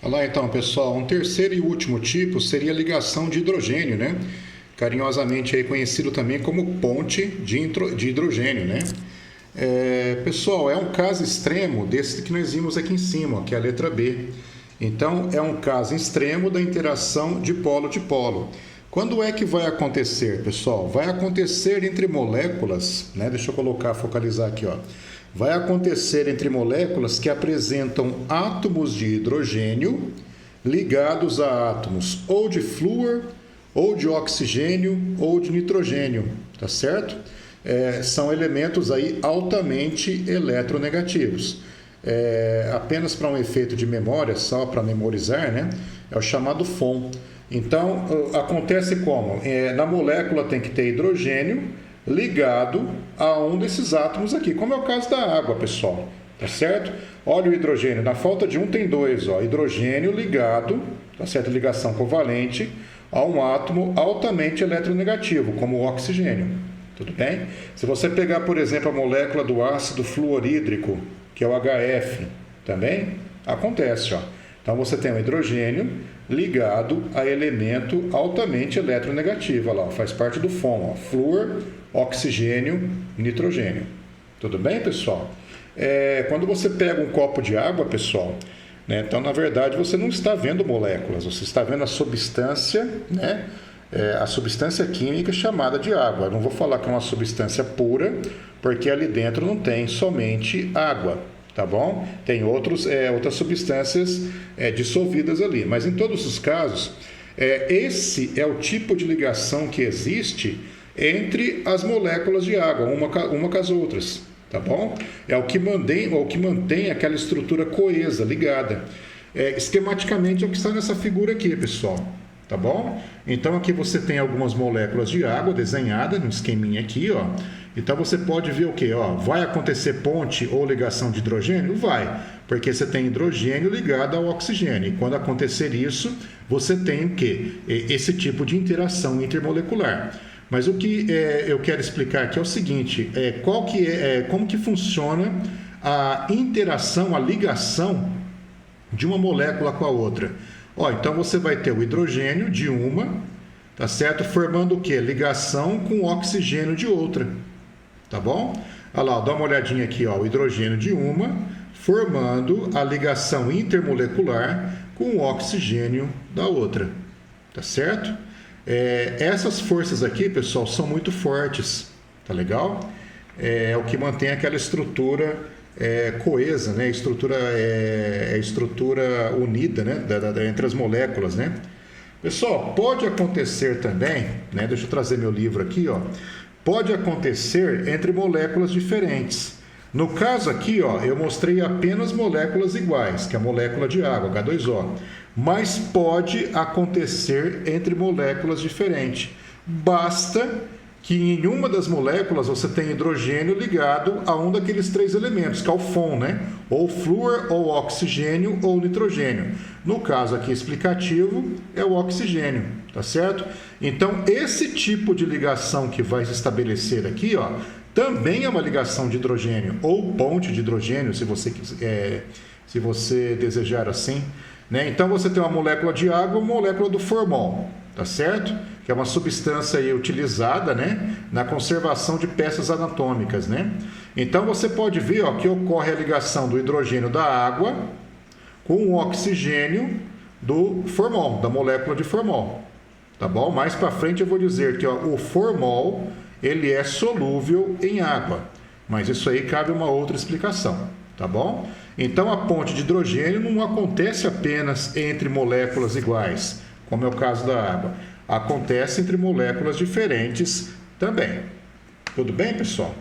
Olá então, pessoal. Um terceiro e último tipo seria a ligação de hidrogênio, né? Carinhosamente aí conhecido também como ponte de hidrogênio, né? Pessoal, é um caso extremo desse que nós vimos aqui em cima, que é a letra B. Então, é um caso extremo da interação de polo. Quando é que vai acontecer, pessoal? Vai acontecer entre moléculas, né? Deixa eu focalizar aqui, ó. Vai acontecer entre moléculas que apresentam átomos de hidrogênio ligados a átomos ou de flúor, ou de oxigênio, ou de nitrogênio, tá certo? São elementos aí altamente eletronegativos. Apenas para um efeito de memória, só para memorizar, né? É o chamado FON. Então, acontece como? Na molécula tem que ter hidrogênio ligado a um desses átomos aqui, como é o caso da água, pessoal, tá certo? Olha o hidrogênio, na falta de um tem dois, ó, hidrogênio ligado, tá certo? Ligação covalente a um átomo altamente eletronegativo, como o oxigênio, tudo bem? Se você pegar, por exemplo, a molécula do ácido fluorídrico, que é o HF, também acontece, ó. Então você tem um hidrogênio ligado a elemento altamente eletronegativo, olha lá, faz parte do FON, ó, flúor, oxigênio, nitrogênio. Tudo bem, pessoal? Quando você pega um copo de água, pessoal, né, então na verdade você não está vendo moléculas, você está vendo a substância, né, a substância química chamada de água. Eu não vou falar que é uma substância pura, porque ali dentro não tem somente água. Tá bom? Tem outras substâncias dissolvidas ali. Mas em todos os casos, esse é o tipo de ligação que existe entre as moléculas de água, uma com as outras. Tá bom? É o que mantém aquela estrutura coesa, ligada. Esquematicamente é o que está nessa figura aqui, pessoal. Tá bom? Então aqui você tem algumas moléculas de água desenhadas no esqueminha aqui, ó. Então você pode ver o que? Vai acontecer ponte ou ligação de hidrogênio? Vai, porque você tem hidrogênio ligado ao oxigênio. E quando acontecer isso, você tem o que? Esse tipo de interação intermolecular. Mas o que eu quero explicar aqui é o seguinte: como que funciona a interação, a ligação de uma molécula com a outra. Então você vai ter o hidrogênio de uma, tá certo? Formando o que? Ligação com o oxigênio de outra. Tá bom? Olha lá, dá uma olhadinha aqui, ó, o hidrogênio de uma, formando a ligação intermolecular com o oxigênio da outra. Tá certo? Essas forças aqui, pessoal, são muito fortes. Tá legal? É o que mantém aquela estrutura coesa, né? Estrutura unida, né? Entre as moléculas, né? Pessoal, pode acontecer também, né? Deixa eu trazer meu livro aqui, ó. Pode acontecer entre moléculas diferentes. No caso aqui, ó, eu mostrei apenas moléculas iguais, que é a molécula de água, H2O. Mas pode acontecer entre moléculas diferentes. Basta que em uma das moléculas você tem hidrogênio ligado a um daqueles três elementos, que é o FON, né? Ou flúor, ou oxigênio, ou nitrogênio. No caso aqui explicativo, é o oxigênio, tá certo? Então, esse tipo de ligação que vai se estabelecer aqui, ó, também é uma ligação de hidrogênio, ou ponte de hidrogênio, se você desejar assim, né? Então, você tem uma molécula de água e uma molécula do formol, tá certo? Que é uma substância aí utilizada, né, na conservação de peças anatômicas, né? Então você pode ver, ó, que ocorre a ligação do hidrogênio da água com o oxigênio do formol, da molécula de formol, tá bom? Mais para frente eu vou dizer que, ó, o formol ele é solúvel em água, mas isso aí cabe uma outra explicação, tá bom? Então a ponte de hidrogênio não acontece apenas entre moléculas iguais, como é o caso da água. Acontece entre moléculas diferentes também. Tudo bem, pessoal?